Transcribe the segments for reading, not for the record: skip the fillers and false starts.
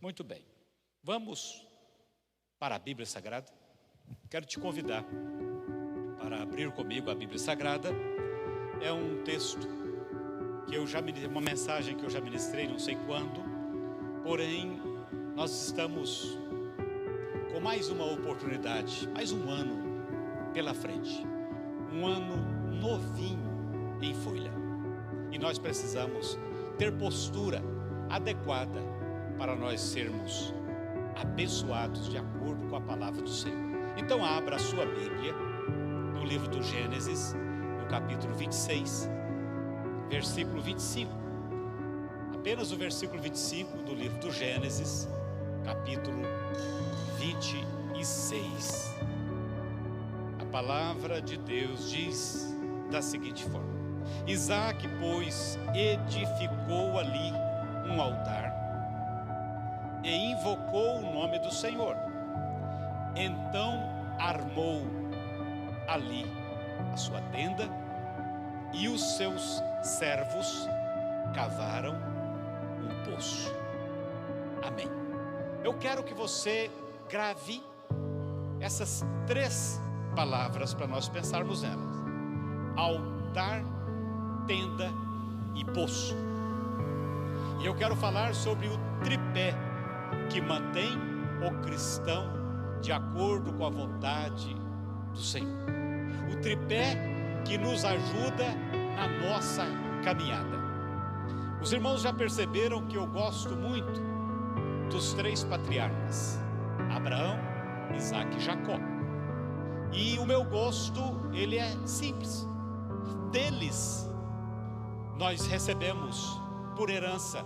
Muito bem, vamos para a Bíblia Sagrada. Quero te convidar para abrir comigo a Bíblia Sagrada. É um texto que uma mensagem que eu já ministrei não sei quando, porém nós estamos com mais uma oportunidade, mais um ano pela frente, um ano novinho em folha, e nós precisamos ter postura adequada para nós sermos abençoados de acordo com a palavra do Senhor. Então abra a sua Bíblia no livro do Gênesis, no capítulo 26, versículo 25. Apenas o versículo 25 do livro do Gênesis, capítulo 26. A palavra de Deus diz da seguinte forma: Isaque, pois, edificou ali um altar e invocou o nome do Senhor. Então armou ali a sua tenda e os seus servos cavaram um poço. Amém. Eu quero que você grave essas três palavras para nós pensarmos nelas: altar, tenda e poço. E eu quero falar sobre o tripé que mantém o cristão de acordo com a vontade do Senhor. O tripé que nos ajuda na nossa caminhada. Os irmãos já perceberam que eu gosto muito dos três patriarcas: Abraão, Isaque e Jacó. E o meu gosto, ele é simples. Deles nós recebemos por herança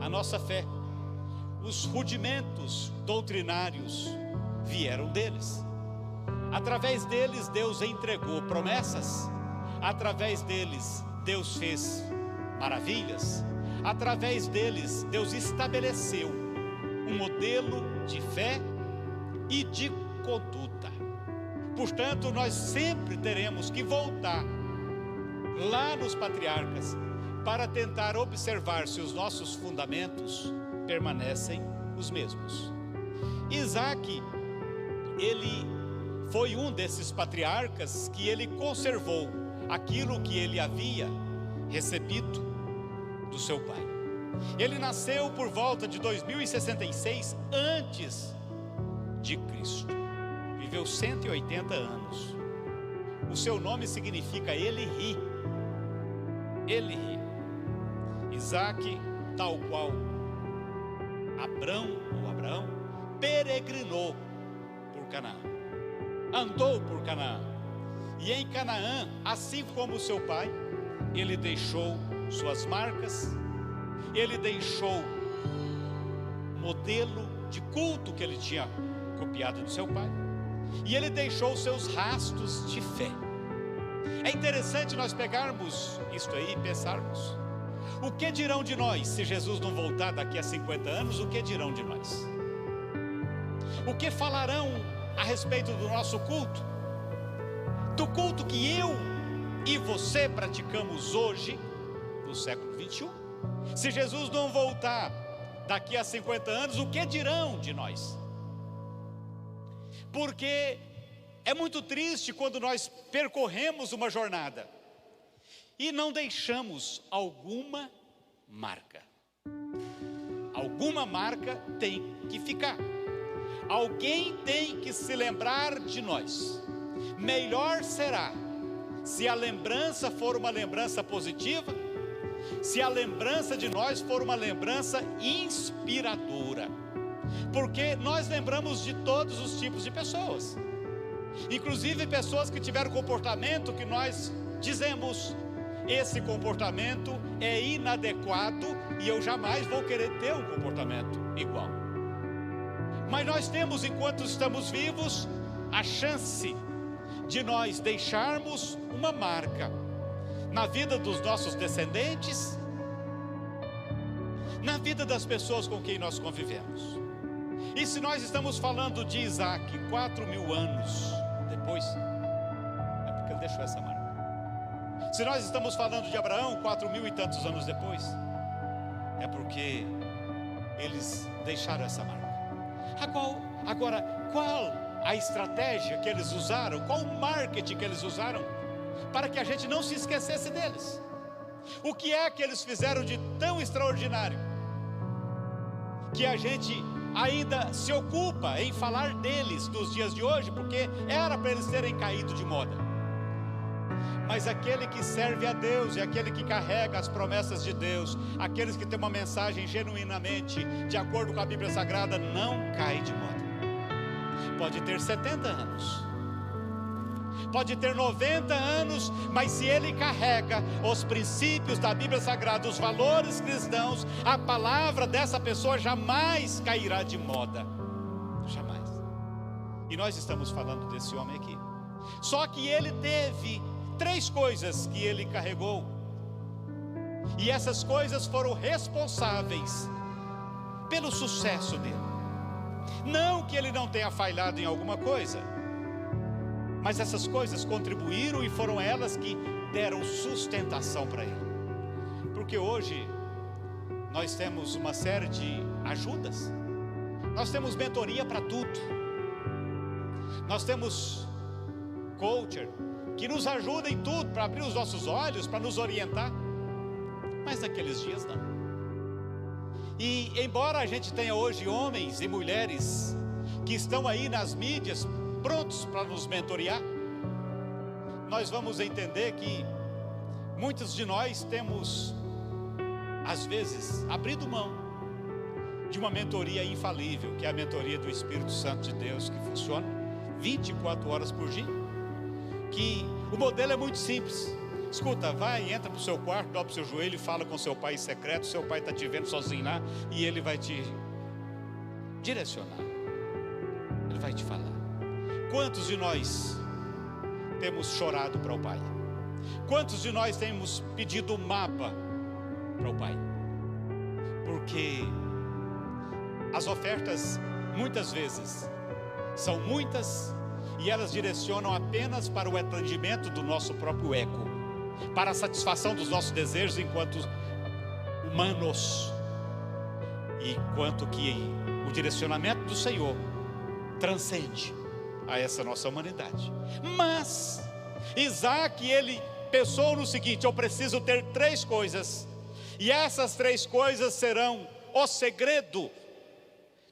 a nossa fé. Os rudimentos doutrinários vieram deles. Através deles Deus entregou promessas. Através deles Deus fez maravilhas. Através deles Deus estabeleceu um modelo de fé e de conduta. Portanto, nós sempre teremos que voltar lá nos patriarcas para tentar observar se os nossos fundamentos permanecem os mesmos. Isaque, ele foi um desses patriarcas que ele conservou aquilo que ele havia recebido do seu pai. Ele nasceu por volta de 2066 antes de Cristo. Viveu 180 anos. O seu nome significa ele ri. Ele ri. Isaque, tal qual Abraão, peregrinou por Canaã, andou por Canaã, e em Canaã, assim como o seu pai, ele deixou suas marcas, ele deixou modelo de culto que ele tinha copiado do seu pai, e ele deixou seus rastros de fé. É interessante nós pegarmos isto aí e pensarmos: o que dirão de nós se Jesus não voltar daqui a 50 anos? O que dirão de nós? O que falarão a respeito do nosso culto? Do culto que eu e você praticamos hoje, no século 21? Se Jesus não voltar daqui a 50 anos, o que dirão de nós? Porque é muito triste quando nós percorremos uma jornada e não deixamos alguma marca. Alguma marca tem que ficar. Alguém tem que se lembrar de nós. Melhor será se a lembrança for uma lembrança positiva, se a lembrança de nós for uma lembrança inspiradora. Porque nós lembramos de todos os tipos de pessoas, inclusive pessoas que tiveram comportamento que nós dizemos: esse comportamento é inadequado e eu jamais vou querer ter um comportamento igual. Mas nós temos, enquanto estamos vivos, a chance de nós deixarmos uma marca na vida dos nossos descendentes, na vida das pessoas com quem nós convivemos. E se nós estamos falando de Isaque 4.000 anos depois, é porque ele deixou essa marca. Se nós estamos falando de Abraão 4.000 e tantos anos depois, é porque eles deixaram essa marca. Agora, qual a estratégia que eles usaram? Qual o marketing que eles usaram para que a gente não se esquecesse deles? O que é que eles fizeram de tão extraordinário que a gente ainda se ocupa em falar deles nos dias de hoje, porque era para eles terem caído de moda? Mas aquele que serve a Deus e aquele que carrega as promessas de Deus, aqueles que têm uma mensagem genuinamente de acordo com a Bíblia Sagrada, não cai de moda. Pode ter 70 anos, pode ter 90 anos, mas se ele carrega os princípios da Bíblia Sagrada, os valores cristãos, a palavra dessa pessoa jamais cairá de moda, jamais. E nós estamos falando desse homem aqui. Só que ele teve 3 coisas que ele carregou, e essas coisas foram responsáveis pelo sucesso dele. Não que ele não tenha falhado em alguma coisa, mas essas coisas contribuíram e foram elas que deram sustentação para ele. Porque hoje nós temos uma série de ajudas, nós temos mentoria para tudo, nós temos coach que nos ajuda em tudo, para abrir os nossos olhos, para nos orientar. Mas naqueles dias não. E embora a gente tenha hoje homens e mulheres que estão aí nas mídias prontos para nos mentorear, nós vamos entender que muitos de nós temos, às vezes, abrido mão de uma mentoria infalível, que é a mentoria do Espírito Santo de Deus, que funciona 24 horas por dia, que o modelo é muito simples. Escuta, vai, entra para o seu quarto, dobra o seu joelho e fala com seu pai em secreto. Seu pai está te vendo sozinho lá e ele vai te direcionar, ele vai te falar. Quantos de nós temos chorado para o pai? Quantos de nós temos pedido mapa para o pai? Porque as ofertas muitas vezes são muitas e elas direcionam apenas para o atendimento do nosso próprio ego, para a satisfação dos nossos desejos enquanto humanos, enquanto que o direcionamento do Senhor transcende a essa nossa humanidade. Mas Isaac, ele pensou no seguinte: eu preciso ter 3 coisas, e essas 3 coisas serão o segredo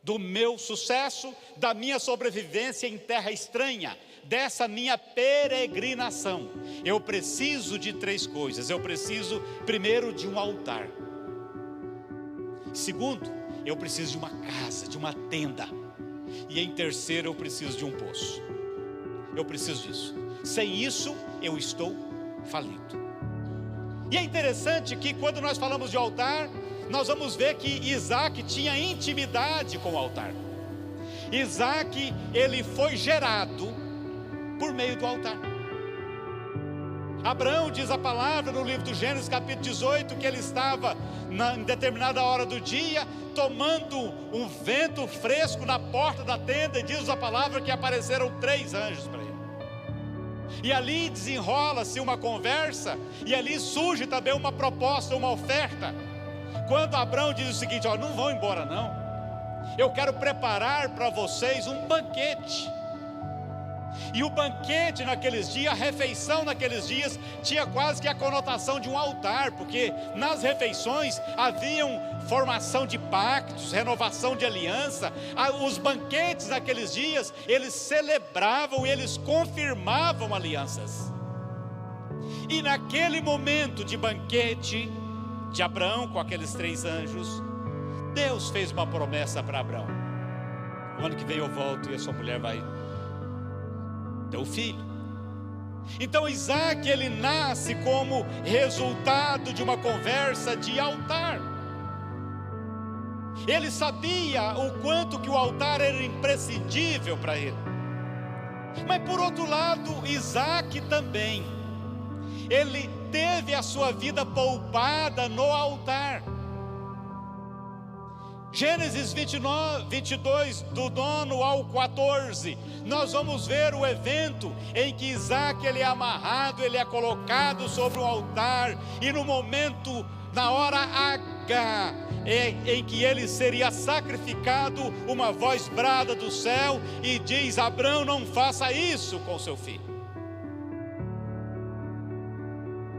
do meu sucesso, da minha sobrevivência em terra estranha, dessa minha peregrinação. Eu preciso de 3 coisas. Eu preciso, primeiro, de um altar. Segundo, eu preciso de uma casa, de uma tenda. E em terceiro, eu preciso de um poço. Eu preciso disso. Sem isso, eu estou falido. E é interessante que quando nós falamos de altar, nós vamos ver que Isaac tinha intimidade com o altar. Isaac, ele foi gerado por meio do altar. Abraão, diz a palavra no livro do Gênesis capítulo 18, que ele estava em determinada hora do dia, tomando um vento fresco na porta da tenda, e diz a palavra que apareceram 3 anjos para ele. E ali desenrola-se uma conversa, e ali surge também uma proposta, uma oferta. Quando Abraão diz o seguinte: ó, não vão embora não, eu quero preparar para vocês um banquete. E o banquete naqueles dias, a refeição naqueles dias, tinha quase que a conotação de um altar, porque nas refeições haviam formação de pactos, renovação de aliança. Os banquetes naqueles dias, eles celebravam e eles confirmavam alianças. E naquele momento de banquete de Abraão com aqueles 3 anjos, Deus fez uma promessa para Abraão: o ano que vem eu volto e a sua mulher vai ter um filho. Então Isaac, ele nasce como resultado de uma conversa de altar. Ele sabia o quanto que o altar era imprescindível para ele. Mas por outro lado, Isaac também, ele teve a sua vida poupada no altar. Gênesis 22, do 9 ao 14, nós vamos ver o evento em que Isaac, ele é amarrado, ele é colocado sobre o altar, e no momento, na hora lugar em que ele seria sacrificado, uma voz brada do céu e diz: Abraão, não faça isso com seu filho.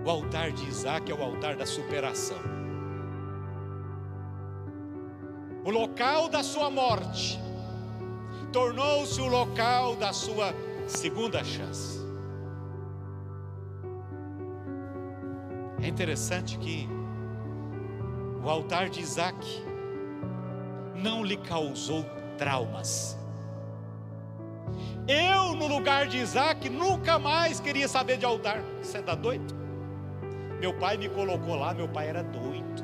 O altar de Isaac é o altar da superação. O local da sua morte tornou-se o local da sua segunda chance. É interessante que o altar de Isaac não lhe causou traumas. Eu, no lugar de Isaac, nunca mais queria saber de altar. Você está doido? Meu pai me colocou lá, meu pai era doido.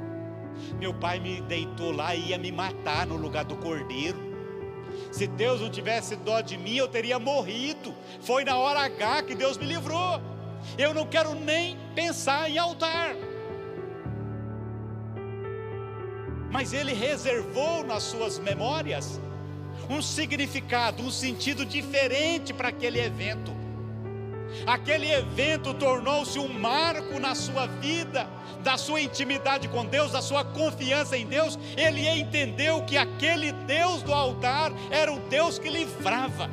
Meu pai me deitou lá e ia me matar no lugar do cordeiro. Se Deus não tivesse dó de mim, eu teria morrido. Foi na hora H que Deus me livrou. Eu não quero nem pensar em altar. Mas Ele reservou nas suas memórias um significado, um sentido diferente para aquele evento. Aquele evento tornou-se um marco na sua vida, da sua intimidade com Deus, da sua confiança em Deus. Ele entendeu que aquele Deus do altar era o Deus que livrava,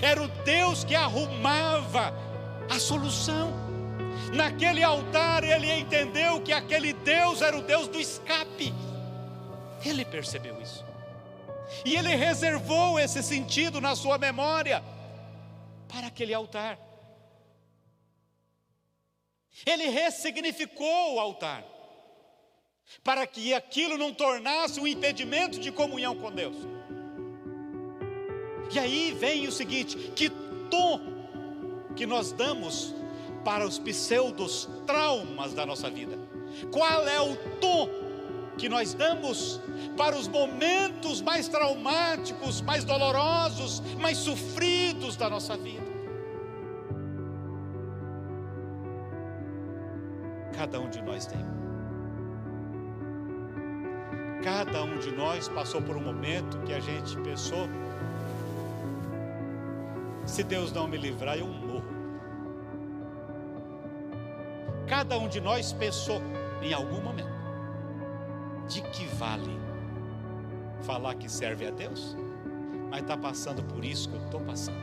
era o Deus que arrumava a solução. Naquele altar ele entendeu que aquele Deus era o Deus do escape. Ele percebeu isso, e ele reservou esse sentido na sua memória para aquele altar. Ele ressignificou o altar, para que aquilo não tornasse um impedimento de comunhão com Deus. E aí vem o seguinte: que tom que nós damos para os pseudos traumas da nossa vida? Qual é o tom que nós damos para os momentos mais traumáticos, mais dolorosos, mais sofridos da nossa vida? Cada um de nós tem. Cada um de nós passou por um momento que a gente pensou: se Deus não me livrar, eu morro. Cada um de nós pensou em algum momento: de que vale falar que serve a Deus, mas está passando por isso que eu estou passando?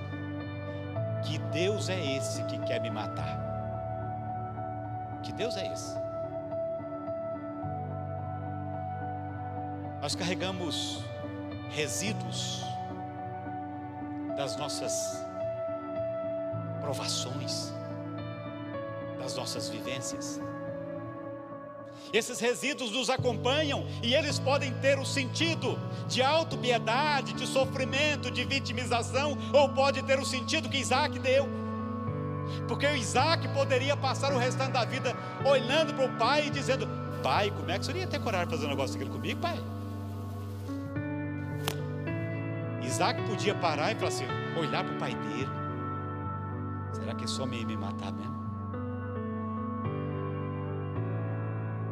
Que Deus é esse que quer me matar? Que Deus é esse? Nós carregamos resíduos das nossas provações, das nossas vivências. Esses resíduos nos acompanham e eles podem ter o sentido de autopiedade, de sofrimento, de vitimização, ou pode ter o sentido que Isaac deu. Porque o Isaac poderia passar o restante da vida olhando para o pai e dizendo: pai, como é que você ia ter coragem de fazer um negócio daquele comigo, pai? Isaac podia parar e falar assim, olhar para o pai dele: será que é só me matar mesmo?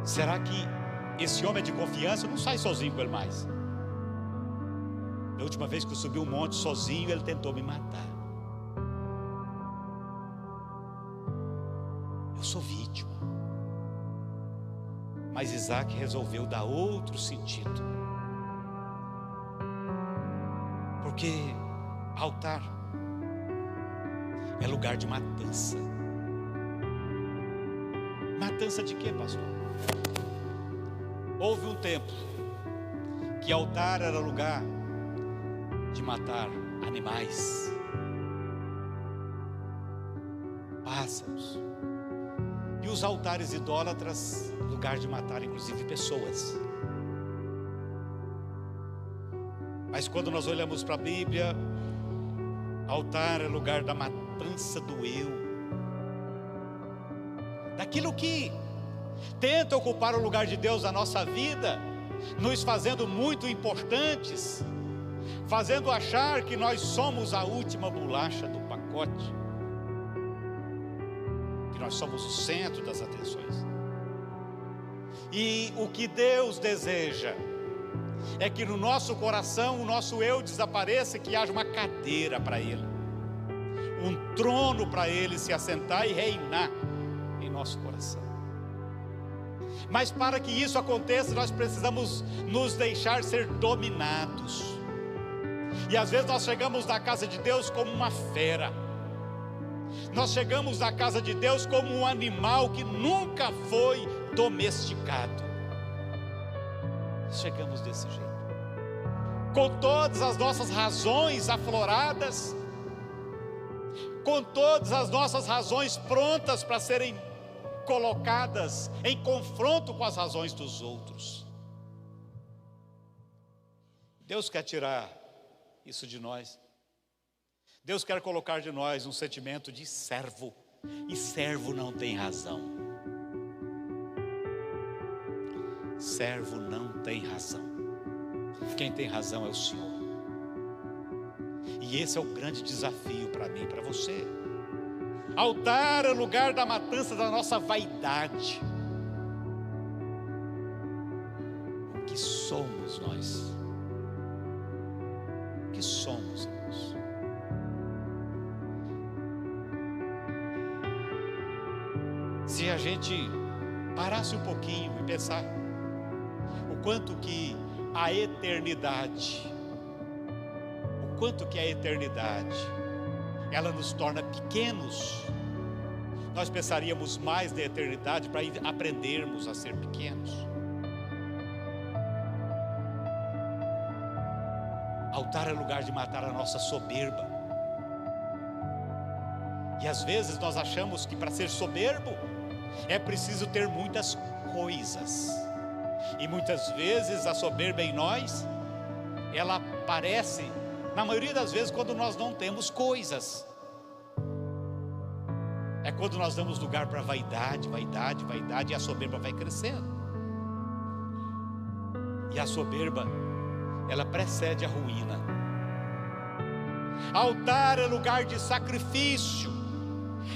Será que esse homem é de confiança? Eu não saio sozinho com ele mais. Da última vez que eu subi um monte sozinho, ele tentou me matar. Eu sou vítima. Mas Isaac resolveu dar outro sentido. Porque altar é lugar de matança. Matança de quê, pastor? Houve um tempo que altar era lugar de matar animais, pássaros, e os altares idólatras, lugar de matar inclusive pessoas. Mas quando nós olhamos para a Bíblia, altar é lugar da matança do eu, daquilo que tenta ocupar o lugar de Deus na nossa vida, nos fazendo muito importantes, fazendo achar que nós somos a última bolacha do pacote, que nós somos o centro das atenções. E o que Deus deseja é que no nosso coração o nosso eu desapareça, que haja uma cadeira para Ele, um trono para Ele se assentar e reinar em nosso coração. Mas para que isso aconteça, nós precisamos nos deixar ser dominados. E às vezes nós chegamos na casa de Deus como uma fera. Nós chegamos na casa de Deus como um animal que nunca foi domesticado. Chegamos desse jeito, com todas as nossas razões afloradas, com todas as nossas razões prontas para serem colocadas em confronto com as razões dos outros. Deus quer tirar isso de nós. Deus quer colocar de nós um sentimento de servo, e servo não tem razão. Servo não tem razão. Quem tem razão é o Senhor. E esse é o grande desafio para mim e para você. Altar é lugar da matança da nossa vaidade. O que somos nós? O que somos, irmãos? Se a gente parasse um pouquinho e pensar o quanto que a eternidade, ela nos torna pequenos, nós pensaríamos mais na eternidade para aprendermos a ser pequenos. Altar é lugar de matar a nossa soberba. E às vezes nós achamos que para ser soberbo é preciso ter muitas coisas. E muitas vezes a soberba em nós, ela aparece, na maioria das vezes, quando nós não temos coisas. É quando nós damos lugar para vaidade, e a soberba vai crescendo. E a soberba, ela precede a ruína. Altar é lugar de sacrifício.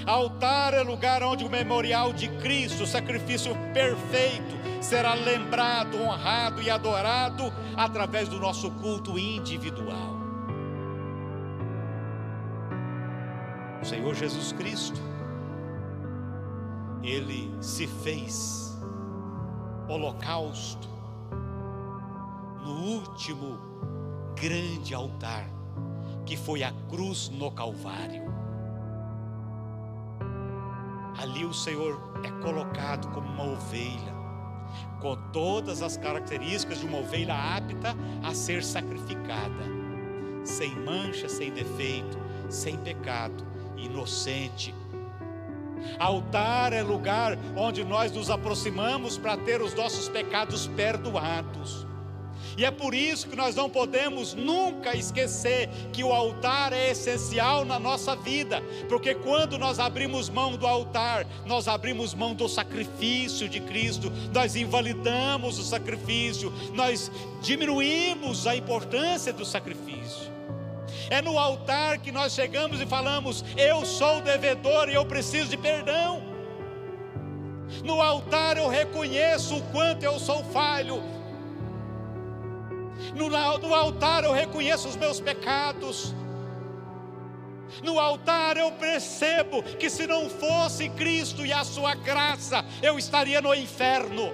Altar é lugar onde o memorial de Cristo, o sacrifício perfeito, será lembrado, honrado e adorado através do nosso culto individual. O Senhor Jesus Cristo, Ele se fez holocausto no último grande altar, que foi a cruz no Calvário. Ali o Senhor é colocado como uma ovelha, com todas as características de uma ovelha apta a ser sacrificada, sem mancha, sem defeito, sem pecado, inocente. Altar é lugar onde nós nos aproximamos para ter os nossos pecados perdoados. E é por isso que nós não podemos nunca esquecer que o altar é essencial na nossa vida, porque quando nós abrimos mão do altar, nós abrimos mão do sacrifício de Cristo, nós invalidamos o sacrifício, nós diminuímos a importância do sacrifício. É no altar que nós chegamos e falamos: eu sou devedor e eu preciso de perdão. No altar eu reconheço o quanto eu sou falho. No altar eu reconheço os meus pecados. No altar eu percebo que se não fosse Cristo e a sua graça, eu estaria no inferno.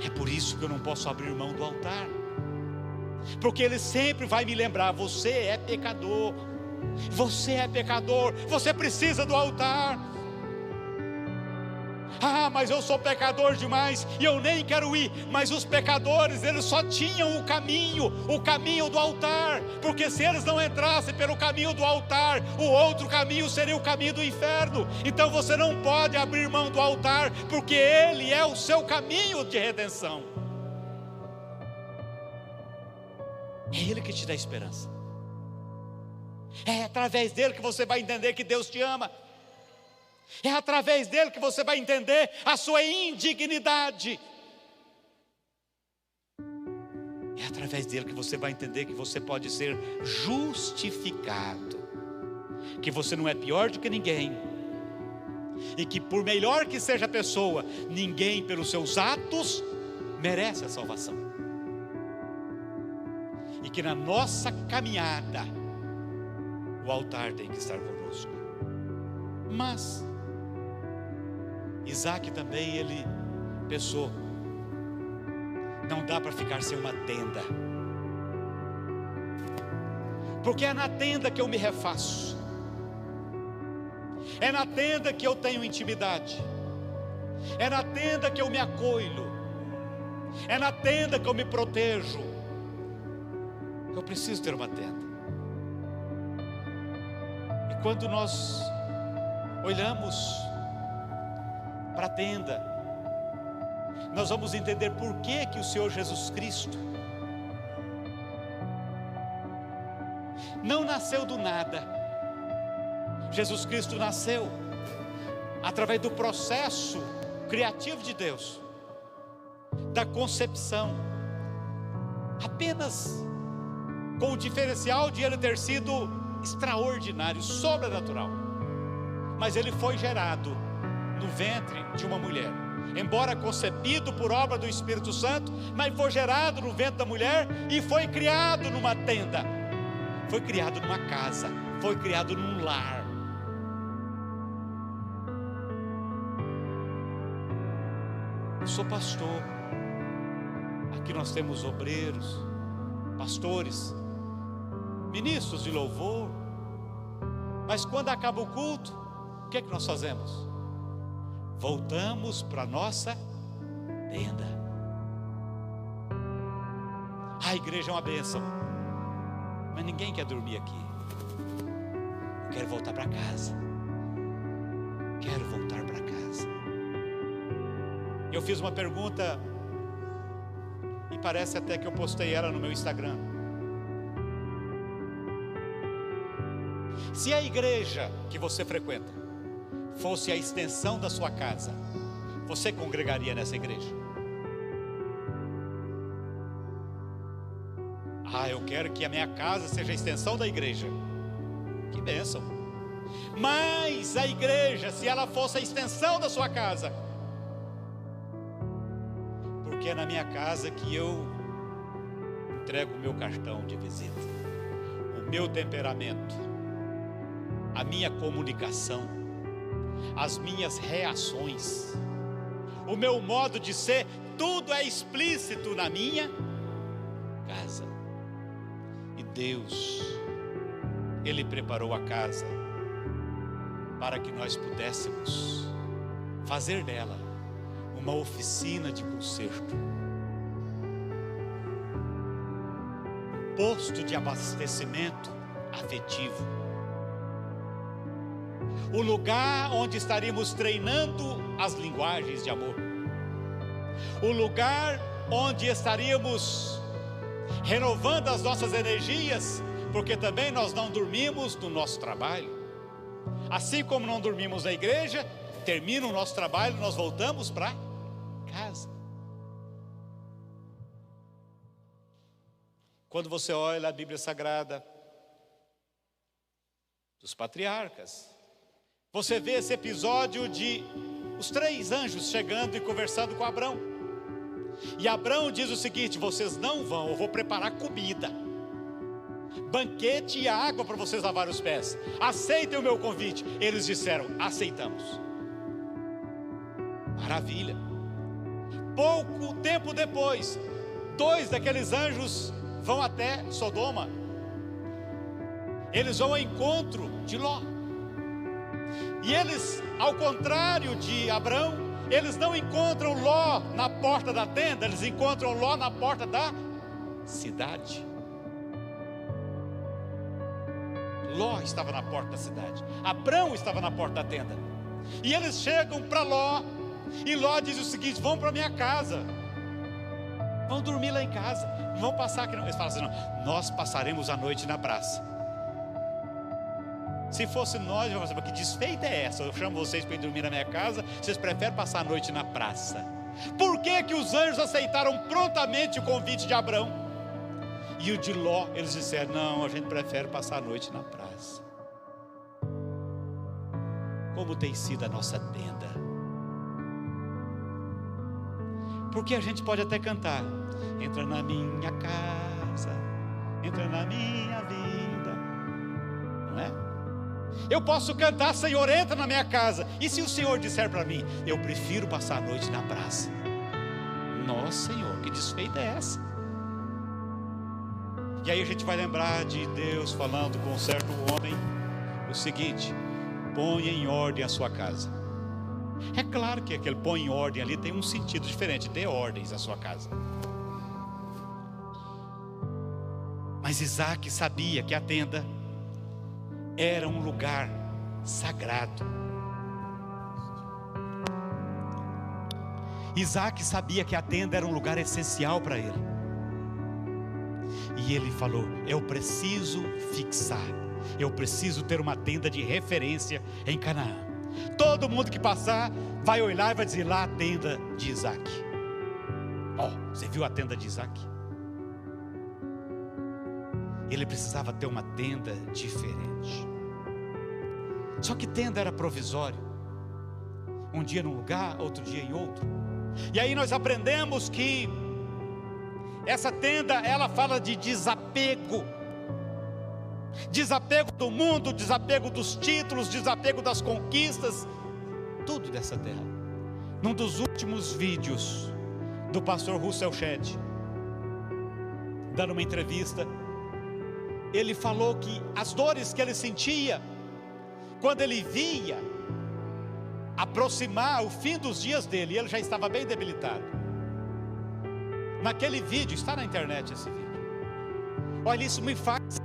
É por isso que eu não posso abrir mão do altar, porque Ele sempre vai me lembrar: você é pecador, você precisa do altar. Ah, mas eu sou pecador demais e eu nem quero ir. Mas os pecadores, eles só tinham o caminho do altar, porque se eles não entrassem pelo caminho do altar, o outro caminho seria o caminho do inferno. Então você não pode abrir mão do altar, porque ele é o seu caminho de redenção. É Ele que te dá esperança. É através dele que você vai entender que Deus te ama. É através dele que você vai entender a sua indignidade. É através dele que você vai entender que você pode ser justificado, que você não é pior do que ninguém, e que por melhor que seja a pessoa, ninguém pelos seus atos merece a salvação. E que na nossa caminhada o altar tem que estar conosco. Mas Isaac também, ele pensou: não dá para ficar sem uma tenda, porque é na tenda que eu me refaço, é na tenda que eu tenho intimidade, é na tenda que eu me acolho, é na tenda que eu me protejo. Eu preciso ter uma tenda. E quando nós olhamos para a tenda, nós vamos entender por que o Senhor Jesus Cristo não nasceu do nada. Jesus Cristo nasceu através do processo criativo de Deus, da concepção, apenas com o diferencial de ele ter sido extraordinário, sobrenatural. Mas ele foi gerado no ventre de uma mulher, embora concebido por obra do Espírito Santo, mas foi gerado no ventre da mulher e foi criado numa tenda, foi criado numa casa, foi criado num lar. Eu sou pastor, aqui nós temos obreiros, pastores, ministros de louvor, mas quando acaba o culto, o que é que nós fazemos? Voltamos para a nossa tenda. A igreja é uma bênção, mas ninguém quer dormir aqui. Eu quero voltar para casa. Quero voltar para casa. Eu fiz uma pergunta, e parece até que eu postei ela no meu Instagram. Se a igreja que você frequenta fosse a extensão da sua casa, você congregaria nessa igreja? Eu quero que a minha casa seja a extensão da igreja. Que bênção! Mas a igreja, se ela fosse a extensão da sua casa, porque é na minha casa que eu entrego o meu cartão de visita, o meu temperamento, a minha comunicação, as minhas reações, o meu modo de ser, tudo é explícito na minha casa. E Deus, Ele preparou a casa para que nós pudéssemos fazer dela uma oficina de conserto, um posto de abastecimento afetivo, o lugar onde estaríamos treinando as linguagens de amor, o lugar onde estaríamos renovando as nossas energias, porque também nós não dormimos no nosso trabalho, assim como não dormimos na igreja. Termina o nosso trabalho, nós voltamos para casa. Quando você olha a Bíblia Sagrada dos patriarcas, você vê esse episódio de os 3 anjos chegando e conversando com Abrão. E Abrão diz o seguinte: vocês não vão, eu vou preparar comida, banquete e água para vocês lavarem os pés. Aceitem o meu convite. Eles disseram: aceitamos. Maravilha. Pouco tempo depois, 2 daqueles anjos vão até Sodoma. Eles vão ao encontro de Ló. E eles, ao contrário de Abrão, eles não encontram Ló na porta da tenda, eles encontram Ló na porta da cidade. Ló estava na porta da cidade, Abrão estava na porta da tenda. E eles chegam para Ló, e Ló diz o seguinte: vão para minha casa, vão dormir lá em casa, não vão passar aqui não. Eles falam assim: não, nós passaremos a noite na praça. Se fosse nós, eu falava: que desfeita é essa? Eu chamo vocês para ir dormir na minha casa, vocês preferem passar a noite na praça. Por que que os anjos aceitaram prontamente o convite de Abrão? E o de Ló, eles disseram: não, a gente prefere passar a noite na praça. Como tem sido a nossa tenda? Porque a gente pode até cantar: entra na minha casa, entra na minha vida, não é? Eu posso cantar: Senhor, entra na minha casa. E se o Senhor disser para mim: eu prefiro passar a noite na praça? Nossa, Senhor, que desfeita é essa? E aí a gente vai lembrar de Deus falando com um certo homem o seguinte: ponha em ordem a sua casa. É claro que aquele põe em ordem ali tem um sentido diferente, dê ordens à sua casa. Mas Isaac sabia que a tenda era um lugar sagrado. Isaac sabia que a tenda era um lugar essencial para ele. E ele falou: eu preciso fixar, eu preciso ter uma tenda de referência em Canaã. Todo mundo que passar vai olhar e vai dizer: lá a tenda de Isaac. Ó, você viu a tenda de Isaac? Ele precisava ter uma tenda diferente. Só que tenda era provisório. Um dia num lugar, outro dia em outro. E aí nós aprendemos que essa tenda, ela fala de desapego. Desapego do mundo, desapego dos títulos, desapego das conquistas, tudo dessa terra. Num dos últimos vídeos do pastor Russell Shedd, dando uma entrevista, ele falou que as dores que ele sentia quando ele via aproximar o fim dos dias dele, ele já estava bem debilitado. Naquele vídeo, está na internet esse vídeo. Olha, isso me faz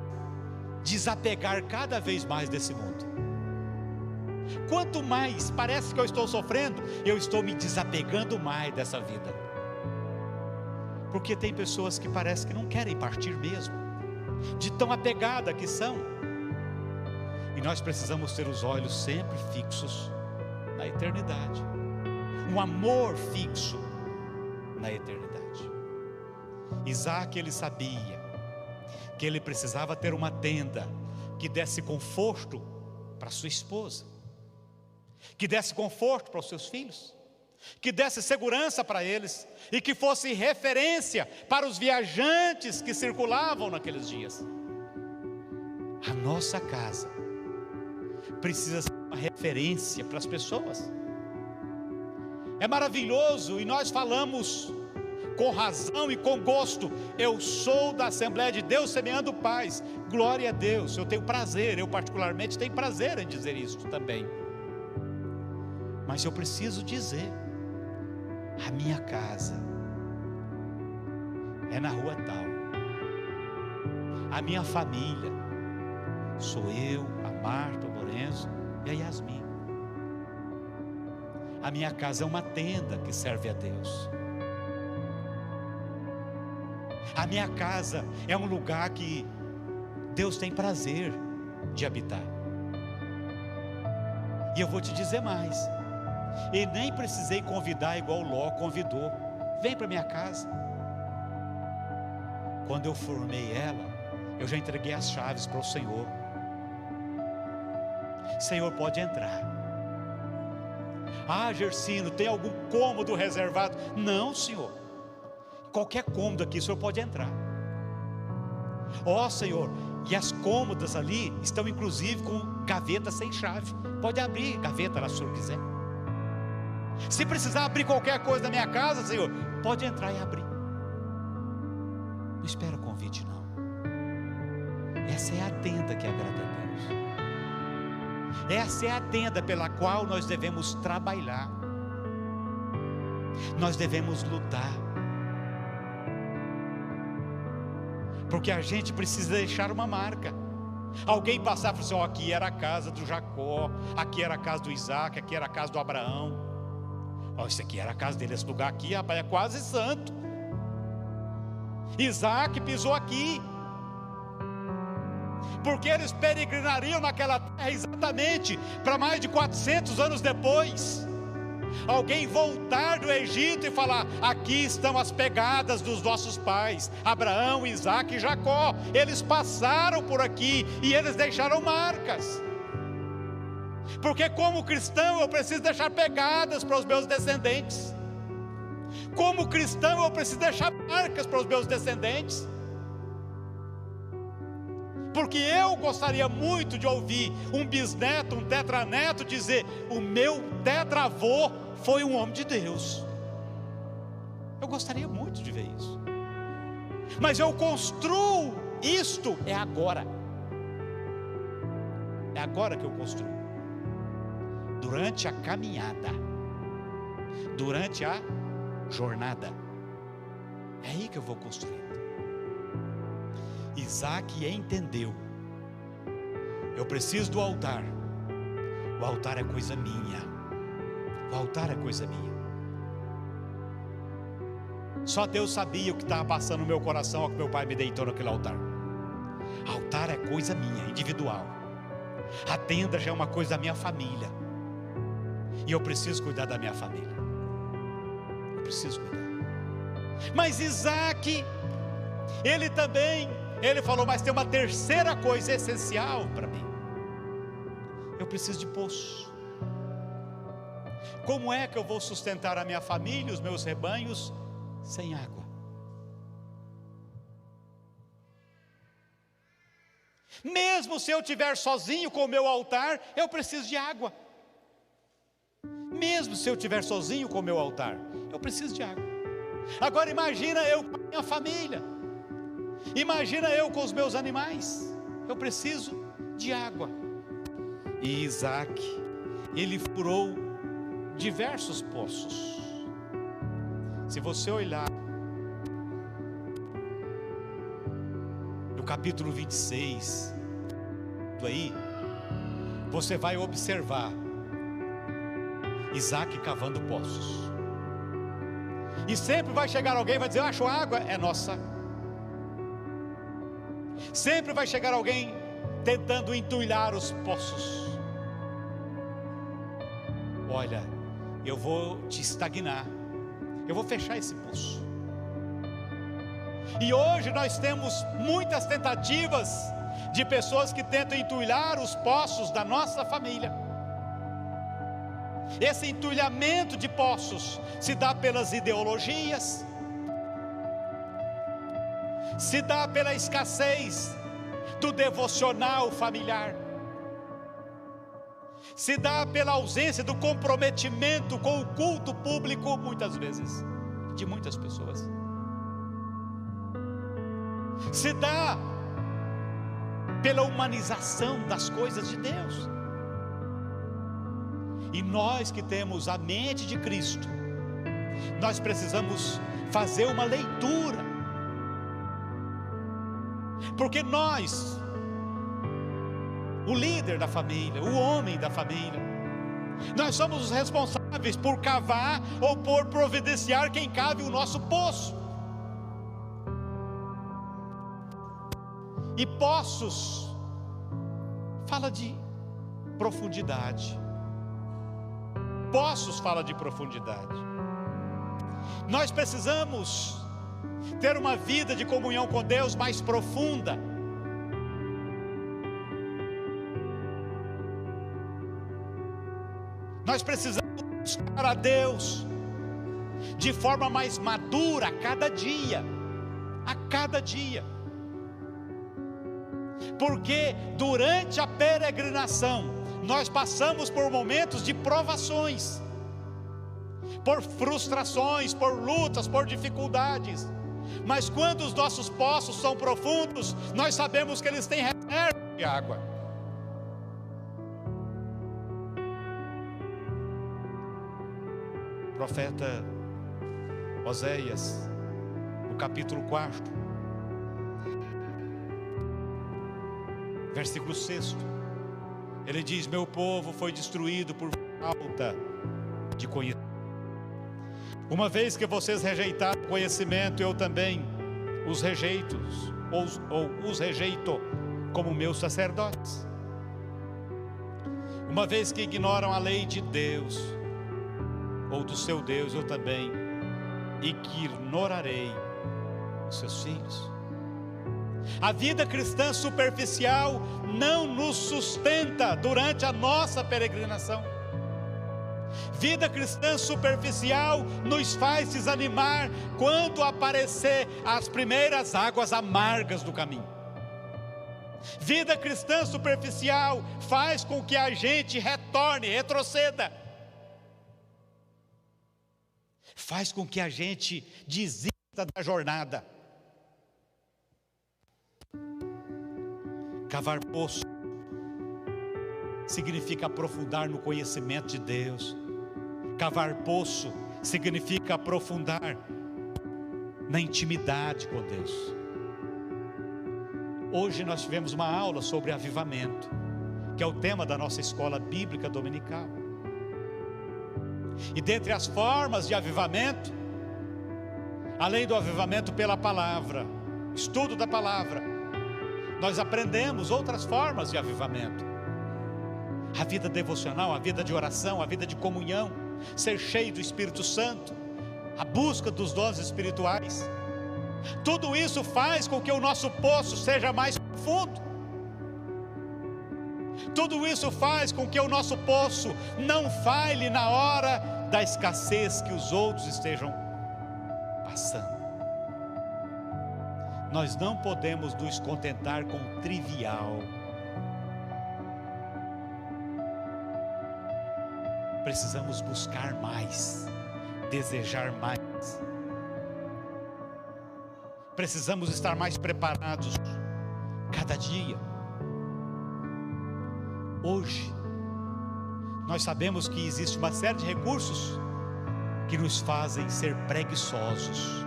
desapegar cada vez mais desse mundo. Quanto mais parece que eu estou sofrendo, eu estou me desapegando mais dessa vida. Porque tem pessoas que parece que não querem partir mesmo, de tão apegada que são. E nós precisamos ter os olhos sempre fixos na eternidade, um amor fixo na eternidade. Isaac, ele sabia que ele precisava ter uma tenda que desse conforto para sua esposa, que desse conforto para os seus filhos, que desse segurança para eles, e que fosse referência para os viajantes que circulavam naqueles dias. A nossa casa precisa ser uma referência para as pessoas. É maravilhoso, e nós falamos com razão e com gosto: eu sou da Assembleia de Deus Semeando Paz. Glória a Deus, eu tenho prazer, eu particularmente tenho prazer em dizer isso também. Mas eu preciso dizer: a minha casa é na rua tal, a minha família sou eu, a Marta, o Lorenzo e a Yasmin. A minha casa é uma tenda que serve a Deus. A minha casa é um lugar que Deus tem prazer de habitar. E eu vou te dizer mais: e nem precisei convidar igual Ló convidou: vem para minha casa. Quando eu formei ela, eu já entreguei as chaves para o Senhor. Senhor, pode entrar. Ah, Gersino, tem algum cômodo reservado? Não, Senhor, qualquer cômodo aqui o Senhor pode entrar. Ó, Senhor, e as cômodas ali estão inclusive com gaveta sem chave. Pode abrir gaveta lá se o Senhor quiser. Se precisar abrir qualquer coisa da minha casa, Senhor, pode entrar e abrir. Não espera o convite, não. Essa é a tenda que agrada a Deus. Essa é a tenda pela qual nós devemos trabalhar. Nós devemos lutar. Porque a gente precisa deixar uma marca. Alguém passar e falar assim: ó, aqui era a casa do Jacó, aqui era a casa do Isaac, aqui era a casa do Abraão. Ó, isso aqui era a casa dele, esse lugar aqui, rapaz, é quase santo. Isaac pisou aqui, porque eles peregrinariam naquela terra exatamente para mais de 400 anos depois. Alguém voltar do Egito e falar: aqui estão as pegadas dos nossos pais, Abraão, Isaac e Jacó. Eles passaram por aqui e eles deixaram marcas. Porque como cristão eu preciso deixar pegadas para os meus descendentes. Como cristão eu preciso deixar marcas para os meus descendentes. porque eu gostaria muito de ouvir um bisneto, um tetraneto dizer: o meu tetravô foi um homem de Deus. Eu gostaria muito de ver isso. Mas eu construo isto agora. É agora que eu construo. Durante a caminhada, durante a jornada, é aí que eu vou construindo. Isaac entendeu: eu preciso do altar. O altar é coisa minha. O altar é coisa minha. Só Deus sabia o que estava passando no meu coração ao que meu pai me deitou naquele altar. Altar é coisa minha, individual. A tenda já é uma coisa da minha família. E eu preciso cuidar da minha família. Eu preciso cuidar. Mas Isaac, ele falou: mas tem uma terceira coisa essencial para mim. Eu preciso de poço. Como é que eu vou sustentar a minha família, os meus rebanhos, sem água? Mesmo se eu estiver sozinho com o meu altar, eu preciso de água. Mesmo se eu estiver sozinho com o meu altar, eu preciso de água. Agora imagina eu com a minha família, imagina eu com os meus animais. Eu preciso de água. E Isaac, ele furou diversos poços. Se você olhar no capítulo 26, aí, você vai observar Isaac cavando poços. E sempre vai chegar alguém e vai dizer: eu acho água, é nossa. Sempre vai chegar alguém tentando entulhar os poços. Olha, eu vou te estagnar, eu vou fechar esse poço. E hoje nós temos muitas tentativas de pessoas que tentam entulhar os poços da nossa família. Esse entulhamento de poços se dá pelas ideologias, se dá pela escassez do devocional familiar, se dá pela ausência do comprometimento com o culto público, muitas vezes, de muitas pessoas. Se dá pela humanização das coisas de Deus. E nós que temos a mente de Cristo, nós precisamos fazer uma leitura, porque nós, o líder da família, o homem da família, nós somos os responsáveis por cavar ou por providenciar quem cave o nosso poço. E poços fala de profundidade. Poços fala de profundidade. Nós precisamos ter uma vida de comunhão com Deus mais profunda. Nós precisamos buscar a Deus de forma mais madura a cada dia. A cada dia. Porque durante a peregrinação nós passamos por momentos de provações, por frustrações, por lutas, por dificuldades. Mas quando os nossos poços são profundos, nós sabemos que eles têm reserva de água. O profeta Oséias, no capítulo 4, versículo 6, ele diz: meu povo foi destruído por falta de conhecimento. Uma vez que vocês rejeitaram o conhecimento, eu também os rejeito, ou os rejeito como meus sacerdotes. Uma vez que ignoram a lei de Deus, ou do seu Deus, eu também ignorarei os seus filhos. A vida cristã superficial não nos sustenta durante a nossa peregrinação. Vida cristã superficial nos faz desanimar quando aparecer as primeiras águas amargas do caminho. Vida cristã superficial faz com que a gente retroceda. Faz com que a gente desista da jornada. Cavar poço significa aprofundar no conhecimento de Deus. Cavar poço significa aprofundar na intimidade com Deus. Hoje nós tivemos uma aula sobre avivamento, que é o tema da nossa escola bíblica dominical. E dentre as formas de avivamento, além do avivamento pela palavra, estudo da palavra, nós aprendemos outras formas de avivamento. A vida devocional, a vida de oração, a vida de comunhão, ser cheio do Espírito Santo, a busca dos dons espirituais. Tudo isso faz com que o nosso poço seja mais profundo. Tudo isso faz com que o nosso poço não falhe na hora da escassez que os outros estejam passando. Nós não podemos nos contentar com o trivial. Precisamos buscar mais, desejar mais. Precisamos estar mais preparados cada dia. Hoje, nós sabemos que existe uma série de recursos que nos fazem ser preguiçosos.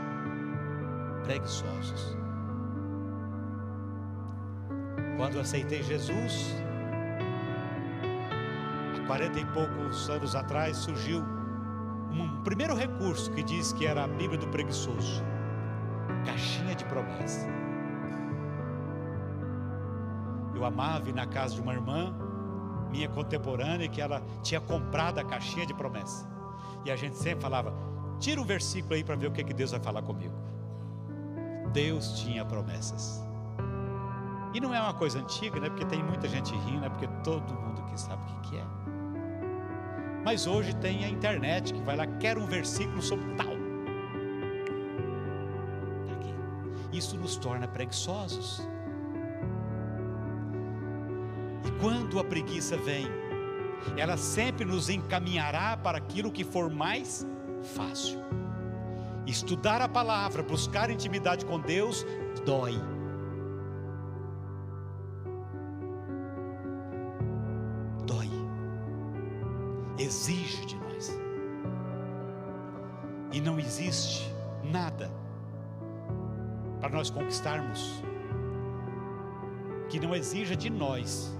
Preguiçosos. Quando eu aceitei Jesus, há 40 e poucos anos atrás, surgiu um primeiro recurso que diz que era a Bíblia do preguiçoso. Caixinha de promessa. Eu amava ir na casa de uma irmã minha contemporânea, que ela tinha comprado a caixinha de promessa, e a gente sempre falava: tira um versículo aí para ver o que Deus vai falar comigo. Deus tinha promessas. E não é uma coisa antiga, né? Porque tem muita gente rindo, né? Porque todo mundo aqui sabe o que é. Mas hoje tem a internet, que vai lá, quer um versículo sobre tal. Isso nos torna preguiçosos. E quando a preguiça vem, ela sempre nos encaminhará para aquilo que for mais fácil. Estudar a palavra, buscar intimidade com Deus, dói. Dói. Exige de nós. E não existe nada para nós conquistarmos que não exija de nós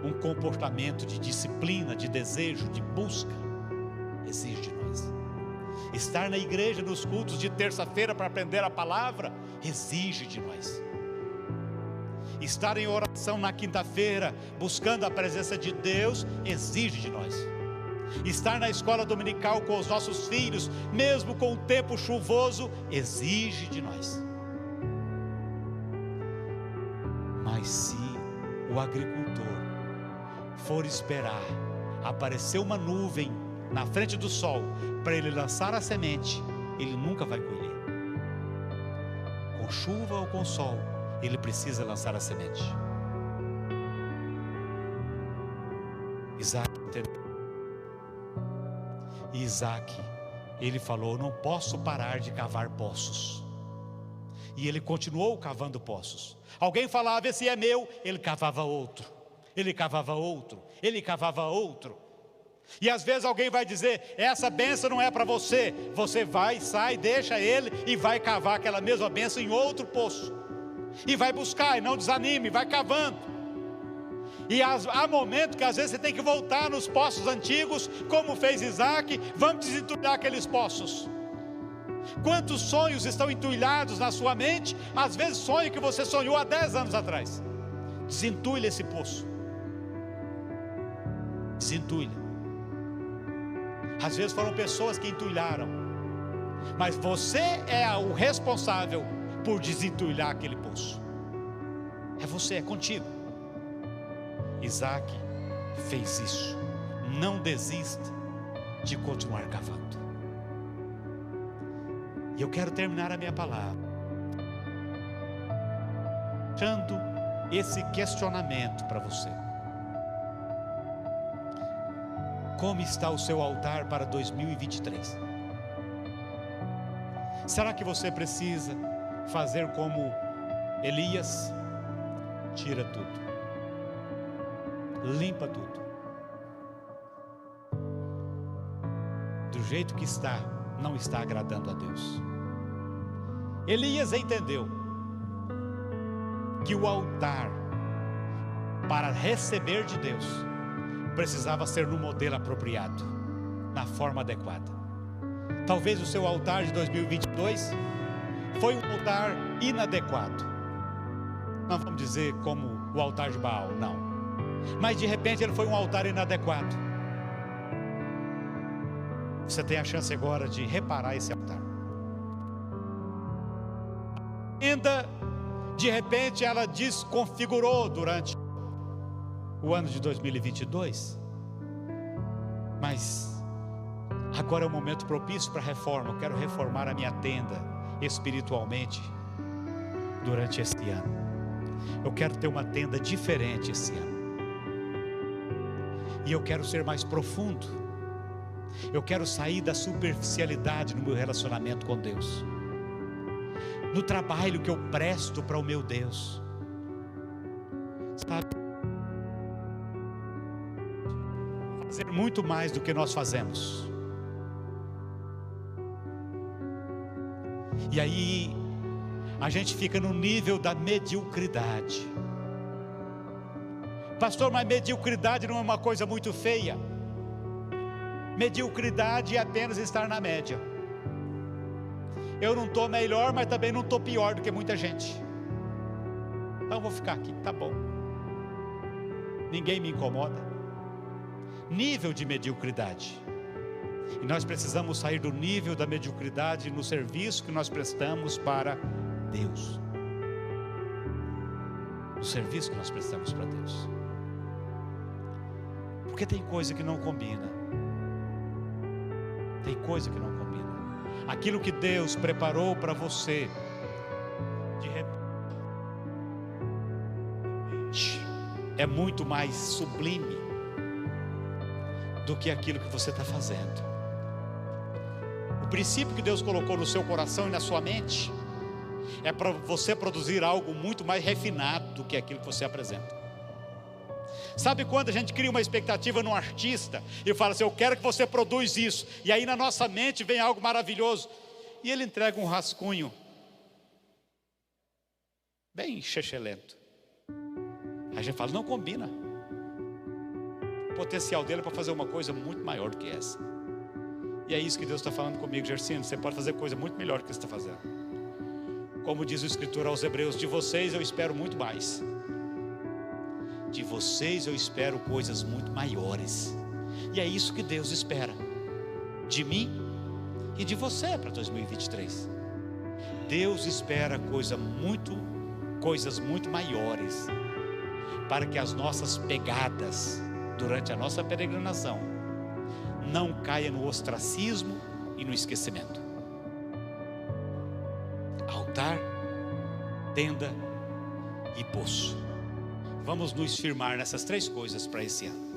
um comportamento de disciplina, de desejo, de busca. Exige de nós. Estar na igreja nos cultos de terça-feira para aprender a palavra, exige de nós. Estar em oração na quinta-feira, buscando a presença de Deus, exige de nós. Estar na escola dominical com os nossos filhos, mesmo com o tempo chuvoso, exige de nós. Mas se o agricultor for esperar aparecer uma nuvem na frente do sol para ele lançar a semente, ele nunca vai colher. Com chuva ou com sol, ele precisa lançar a semente. Isaac entendeu. E Isaac, ele falou: não posso parar de cavar poços. E ele continuou cavando poços. Alguém falava: esse é meu, ele cavava outro. Ele cavava outro, ele cavava outro. E às vezes alguém vai dizer: essa bênção não é para você. Você vai, sai, deixa ele e vai cavar aquela mesma bênção em outro poço. E vai buscar, e não desanime, vai cavando. E há momentos que às vezes você tem que voltar nos poços antigos, como fez Isaac. Vamos desentulhar aqueles poços. Quantos sonhos estão entulhados na sua mente? Às vezes sonho que você sonhou há 10 anos atrás. Desentulha esse poço. Desentulha. Às vezes foram pessoas que entulharam, mas você é o responsável por desentulhar aquele poço. É você, é contigo. Isaac fez isso. Não desista de continuar cavando. E eu quero terminar a minha palavra achando esse questionamento para você: como está o seu altar para 2023? Será que você precisa fazer como Elias? Tira tudo, limpa tudo, do jeito que está, não está agradando a Deus. Elias entendeu que o altar, para receber de Deus, precisava ser no modelo apropriado, na forma adequada. Talvez o seu altar de 2022 foi um altar inadequado. Não vamos dizer como o altar de Baal, não. Mas de repente ele foi um altar inadequado. Você tem a chance agora de reparar esse altar. Ainda, de repente, ela desconfigurou durante o ano de 2022. Mas agora é o momento propício para a reforma. Eu quero reformar a minha tenda espiritualmente durante este ano. Eu quero ter uma tenda diferente esse ano. E eu quero ser mais profundo. Eu quero sair da superficialidade no meu relacionamento com Deus, no trabalho que eu presto para o meu Deus. Sabe? Fazer muito mais do que nós fazemos. E aí a gente fica no nível da mediocridade. Pastor, mas mediocridade não é uma coisa muito feia. Mediocridade é apenas estar na média. Eu não estou melhor, mas também não estou pior do que muita gente. Então eu vou ficar aqui, tá bom. Ninguém me incomoda. Nível de mediocridade. E nós precisamos sair do nível da mediocridade no serviço que nós prestamos para Deus. O serviço que nós prestamos para Deus. Porque tem coisa que não combina. Tem coisa que não combina. Aquilo que Deus preparou para você, de repente, é muito mais sublime do que aquilo que você está fazendo. O princípio que Deus colocou no seu coração e na sua mente é para você produzir algo muito mais refinado do que aquilo que você apresenta. Sabe quando a gente cria uma expectativa num artista e fala assim: eu quero que você produza isso, e aí na nossa mente vem algo maravilhoso, e ele entrega um rascunho bem chechelento. Aí a gente fala: não combina. O potencial dele é para fazer uma coisa muito maior do que essa. E é isso que Deus está falando comigo: Gersino, você pode fazer coisa muito melhor do que você está fazendo. Como diz o Escritor aos Hebreus: de vocês eu espero muito mais. De vocês eu espero coisas muito maiores. E é isso que Deus espera de mim e de você para 2023. Deus espera coisas muito maiores, para que as nossas pegadas durante a nossa peregrinação não caia no ostracismo e no esquecimento. Altar, tenda e poço. Vamos nos firmar nessas três coisas para esse ano.